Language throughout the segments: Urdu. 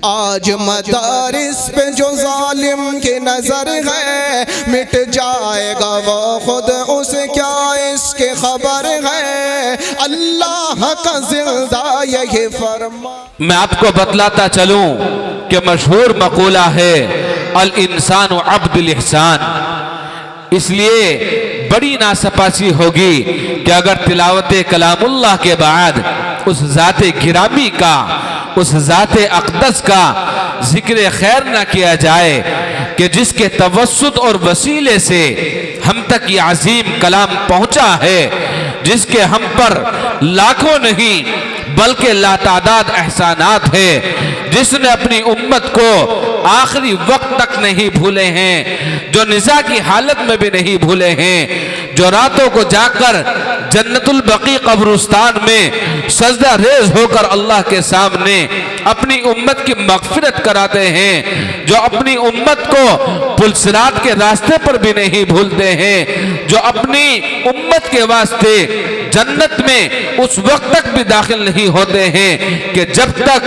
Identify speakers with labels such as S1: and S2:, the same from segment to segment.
S1: آج مدارس پہ جو ظالم کی نظر ہے مٹ جائے گا وہ خود اسے کیا اس کی خبر ہے اللہ کا زندہ یہی فرما۔
S2: میں آپ کو بتلاتا چلوں کہ مشہور مقولہ ہے الانسان عبد الاحسان، اس لیے بڑی ناسپاسی ہوگی کہ اگر تلاوت کلام اللہ کے بعد اس ذات گرامی کا، اس ذات اقدس کا ذکر خیر نہ کیا جائے کہ جس کے توسط اور وسیلے سے ہم تک یہ عظیم کلام پہنچا ہے، جس کے ہم پر لاکھوں نہیں بلکہ لاتعداد احسانات ہیں، جس نے اپنی امت کو آخری وقت تک نہیں بھولے ہیں، جو نزاع کی حالت میں بھی نہیں بھولے ہیں، جو راتوں کو جا کر جنت البقیع قبرستان میں سجدہ ریز ہو کر اللہ کے سامنے اپنی امت کی مغفرت کراتے ہیں، جو اپنی امت کو پل صراط کے راستے پر بھی نہیں بھولتے ہیں، جو اپنی امت کے واسطے جنت میں اس وقت تک بھی داخل نہیں ہوتے ہیں کہ جب تک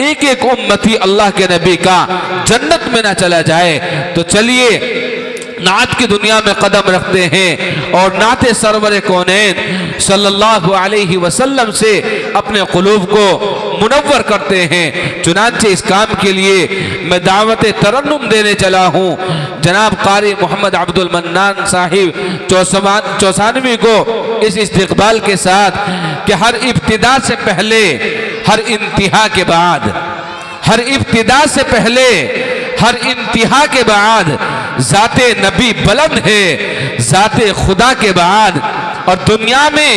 S2: ایک ایک امتی اللہ کے نبی کا جنت میں نہ چلا جائے۔ تو چلیے نعت کی دنیا میں قدم رکھتے ہیں اور نعت سرور کونین صلی اللہ علیہ وسلم سے اپنے قلوب کو منور کرتے ہیں۔ چنانچہ اس کام کے لیے میں دعوت ترنم دینے چلا ہوں جناب قاری محمد عبد المنان صاحب چوسانوی کو اس استقبال کے ساتھ کہ ہر ابتدا سے پہلے، ہر انتہا کے بعد، ہر ابتدا سے پہلے، ہر انتہا کے بعد ذات نبی بلند ہے، ذات خدا کے بعد، اور دنیا میں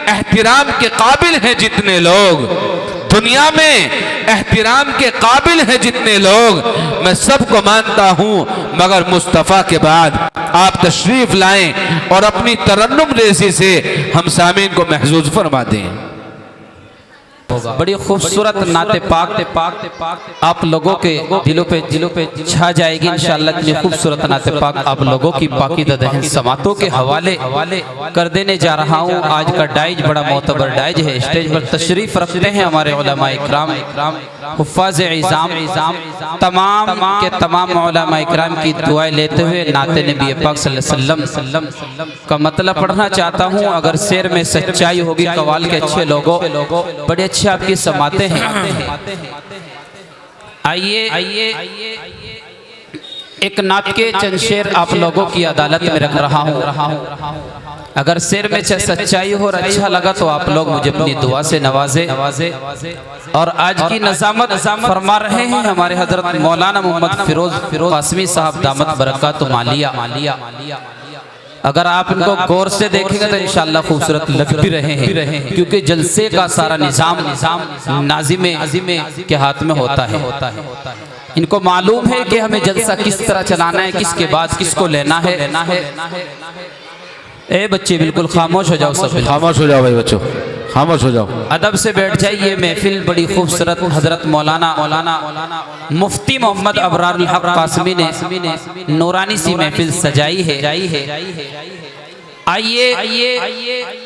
S2: احترام کے قابل ہیں جتنے لوگ، دنیا میں احترام کے قابل ہیں جتنے لوگ، میں سب کو مانتا ہوں مگر مصطفیٰ کے بعد۔ آپ تشریف لائیں اور اپنی ترنم ریزی سے ہم سامعین کو محظوظ فرما دیں۔
S3: بڑی خوبصورت نعت پاک آپ لوگوں کے دلوں پہ چھا جائے گی انشاءاللہ۔ اتنی خوبصورت نعت پاک آپ لوگوں کی پاکیزہ ذہن سماعتوں کے حوالے کر دینے جا رہا ہوں۔ آج کا ڈائج بڑا معتبر ڈائج ہے۔ اسٹیج پر تشریف رکھتے ہیں ہمارے علماء اکرام، حفاظ اعظام، تمام کے تمام علماء اکرام کی دعائیں لیتے ہوئے نعت نبی پاک صلی اللہ علیہ وسلم کا مطلب پڑھنا چاہتا ہوں۔ اگر سیر میں سچائی ہوگی، قوال کے اچھے لوگوں بڑے اچھے آپ کی سماعتیں ہیں۔ آئیے ایک نعت کے چند شعر آپ لوگوں کی عدالت میں رکھ رہا ہوں۔ اگر سیر میں سچائی ہو اور اچھا لگا تو آپ لوگ مجھے اپنی دعا سے نوازے۔ اور آج کی نظامت فرما رہے ہیں ہمارے حضرت مولانا محمد فیروز قاسمی صاحب دامت برکاتہ عالیہ۔ اگر آپ ان کو غور سے دیکھیں گے تو انشاءاللہ خوبصورت لگ بھی رہے ہیں، کیونکہ جلسے کا سارا نظام ناظم کے ہاتھ میں ہوتا ہے۔ ان کو معلوم ہے کہ ہمیں جلسہ کس طرح چلانا ہے، کس کے بعد کس کو لینا ہے۔ اے بچے بالکل خاموش ہو جاؤ، سب
S2: خاموش ہو جاؤ بھائی بچوں، خاموش ہو جاؤ،
S3: ادب سے بیٹھ جائیے۔ محفل بڑی خوبصورت حضرت مولانا مفتی محمد ابرار الحق قاسمی نے نورانی سی محفل سجائی ہے۔ آئیے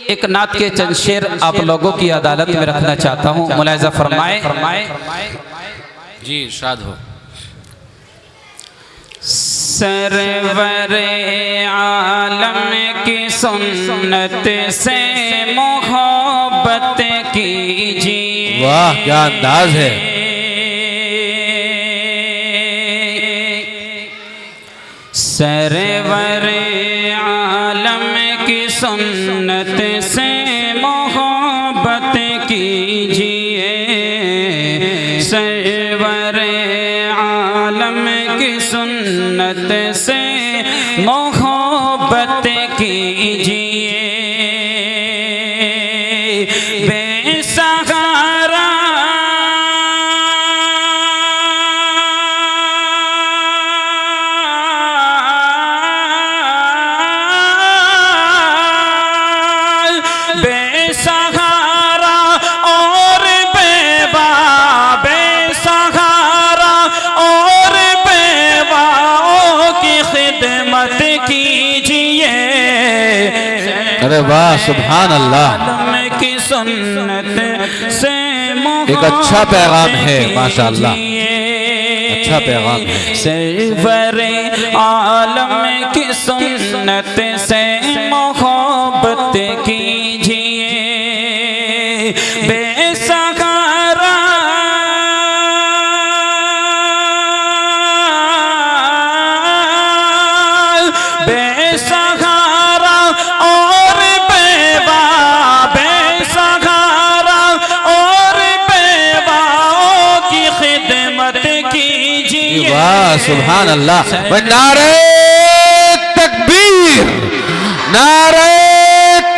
S3: ایک نعت کے چند شعر آپ لوگوں کی عدالت میں رکھنا چاہتا ہوں، ملاحظہ فرمائیں۔
S2: جی ارشاد ہو۔
S3: سرور عالم کی سنت سے محبت کیجیے۔
S2: واہ کیا انداز ہے۔
S3: سرور عالم کی سنت سے محبت کیجیے، سرور عالم کی سنت سے محبت کیجیے، بے سہارا
S2: ارے واہ سبحان اللہ،
S3: عالم کی سنت سے
S2: ایک اچھا پیغام ہے ماشاءاللہ۔ اچھا پیغام ہے۔
S3: سرور عالم کی سنت سے محبت کیجئے، بے سہارا بے سہارا اور بیوہ، بے سہارا اور بیواؤں کی خدمت کیجئے۔
S2: واہ سبحان اللہ، نعرہ تکبیر، نعرہ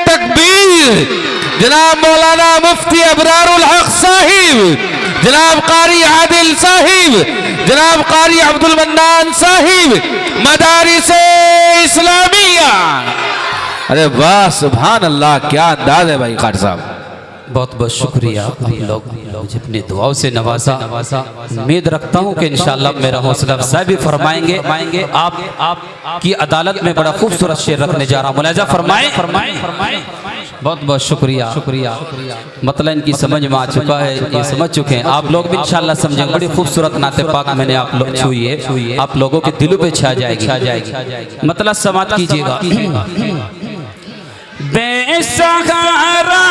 S2: تکبیر۔ جناب مولانا مفتی ابرار الحق صاحب، جناب قاری عادل صاحب، جناب قاری عبد المنان صاحب، مدارس اسلامیہ۔ ارے واہ سبحان اللہ، کیا انداز ہے بھائی قاری صاحب۔
S3: بہت بہت شکریہ، آپ لوگ مجھے اپنی دعاؤں سے نوازا۔ امید رکھتا ہوں کہ انشاءاللہ میرا حوصلہ افزائی بھی فرمائیں گے۔ آپ کی عدالت میں بڑا خوبصورت شعر رکھنے جا رہا ہوں، ملاحظہ فرمائیں۔ بہت بہت شکریہ۔ مطلب ان کی سمجھ میں آ چکا ہے، یہ سمجھ چکے ہیں، آپ لوگ بھی انشاءاللہ سمجھیں۔ بڑی خوبصورت نعت پاک میں نے آپ لوگ چھوئی ہے، آپ لوگوں کے دلوں پہ چھا جائے گی۔ مطلب سماعت کیجئے گا۔ بے سہارا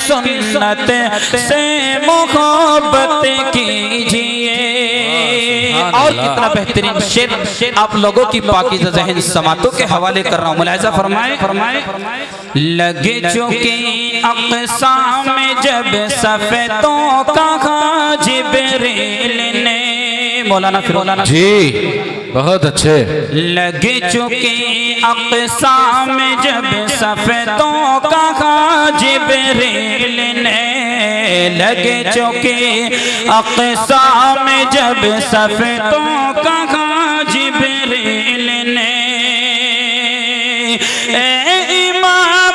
S3: سنت سے محبت کیجئے۔ اور کتنا بہترین شعر آپ لوگوں کی پاکیزہ ذہن سماعتوں کے حوالے کر رہا ہوں، ملاحظہ فرمائیں۔ لگ چکی اقسام جب صفتوں کہا جبریل نے، مولانا مولانا
S2: جی بہت اچھے۔
S3: لگ چکی اقسام جب صفتوں کہا جبریل نے، لگ چکی اقسام جب صفتوں کہا جبریل نے، اے امام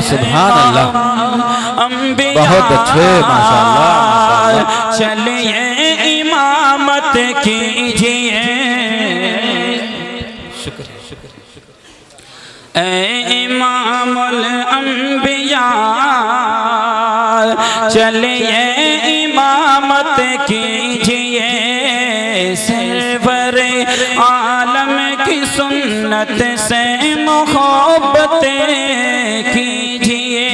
S2: سبحان اللہ، بہت اچھے ماشاءاللہ۔
S3: چلیے امامت کیجئے، اے امام الانبیاء، چلیے امامت کیجئے، سرور عالم کی سنت سے محبت کیجئے۔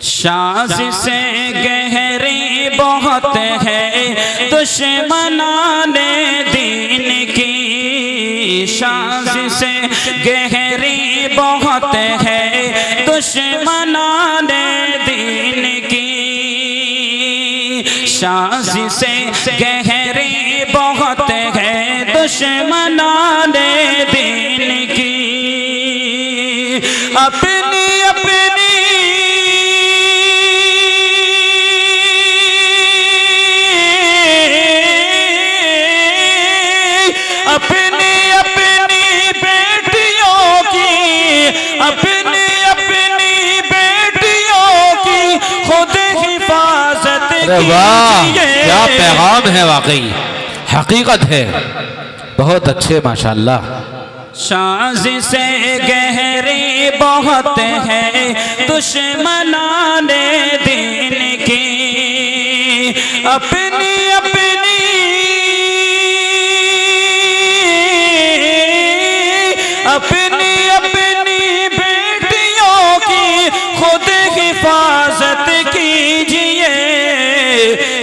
S3: شاذ سے گہری بہت ہے دشمنان دین کی، شاذ سے گہری بہت ہے دشمنان دین کی، شاذ سے گہری بہت ہے دشمنان دین کی، اپنی اپنی اپنی اپنی بیٹیوں کی، اپنی اپنی بیٹیوں کی خود حفاظت کیجئے۔
S2: کیا پیغام ہے، واقعی حقیقت ہے، بہت اچھے ماشاءاللہ۔
S3: شاذ سے گہری بہت ہے دشمنان دین کی، اپنی اپنی اپنی اپنی بیٹیوں کی خود حفاظت کیجئے،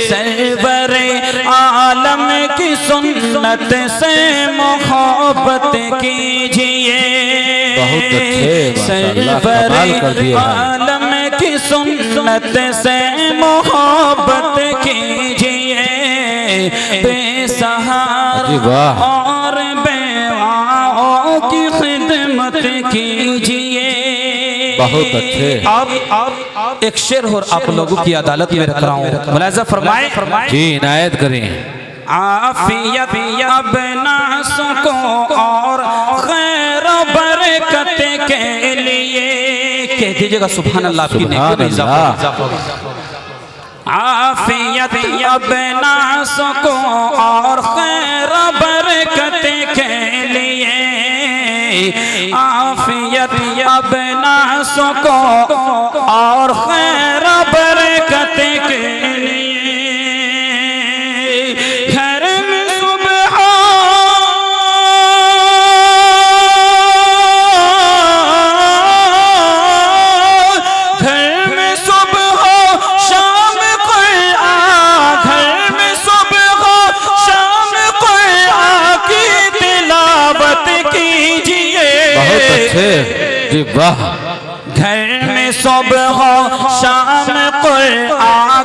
S3: سرور عالم کی سنت سے محبت کیجئے،
S2: بہت اچھے ماشاءاللہ، کمال کر دیا ہے۔
S3: عالم کی سنت سے محبت کیجئے، بے سہارا اور بیواؤں کی خدمت کیجئے۔
S2: بہت اچھے۔
S3: آپ ایک شعر اور آپ لوگوں کی عدالت میں رکھ رہا ہوں، ملاحظہ فرمائیں۔
S2: جی عنایت کریں۔
S3: عافیت اب ناس کو اور خیر و برکت کے لیے، کہہ دیجئے گا سبحان اللہ، آپ کی نیکی میں اضافہ ہوگا۔ عافیت اب ناس کو اور خیر و برکت کے لیے، عافیت اب ناس کو اور خیر و برکت کے لیے،
S2: جی واہ۔
S3: گھر میں صبح و شام قرآن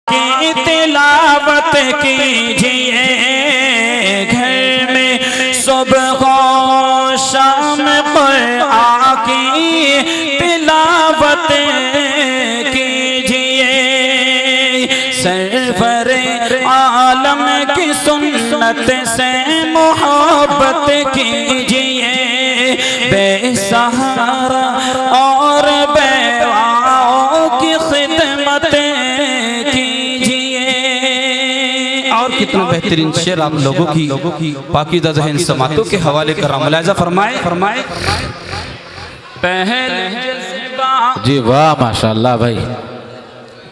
S3: کی تلاوت کیجئے، گھر میں صبح و شام قرآن کی تلاوت کیجئے، سرور عالم کی سنت سے محبت کیجئے، بے سہارا اور بیواؤں کی خدمت کیجئے۔ اور کتنا بہترین شعر آپ لوگوں کی پاکیزہ ذہن سماعتوں کے حوالے کر رہا ہوں، ملاحظہ فرمائے۔ پہلے جذبہ،
S2: جی واہ ماشاءاللہ بھائی،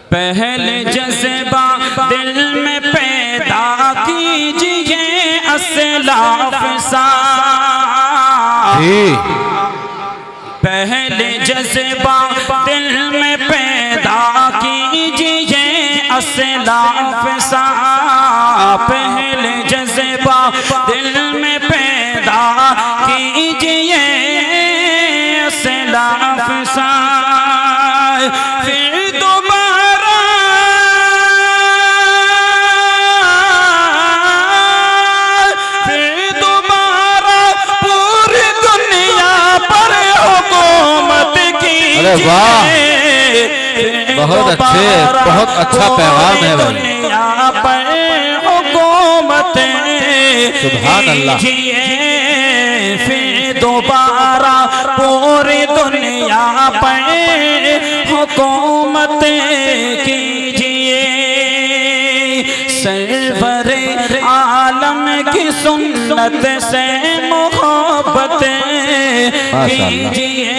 S3: پہلے جذبہ دل میں پیدا کیجئے، اسلاف پہلے جذبہ دل میں پیدا کیجئے، اسلاف سا، پہلے جذبہ دل میں پیدا کیجئے، اسلاف سا، پھر دوبارہ پوری دنیا پر حکومت کیجئے،
S2: بہت اچھے، بہت اچھا پیغام ہے بھائی،
S3: دنیا پر حکومت
S2: سبحان اللہ،
S3: پھر دوبارہ پوری دنیا پر حکومت کیجئے، سرور عالم کی سنت سے محبت کیجئے،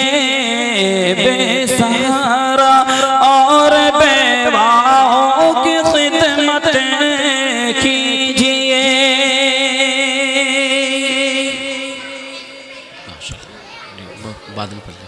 S3: بے سہارا اور بیواؤں کی خدمت کیجئے۔
S2: بعد میں پڑھ لیں۔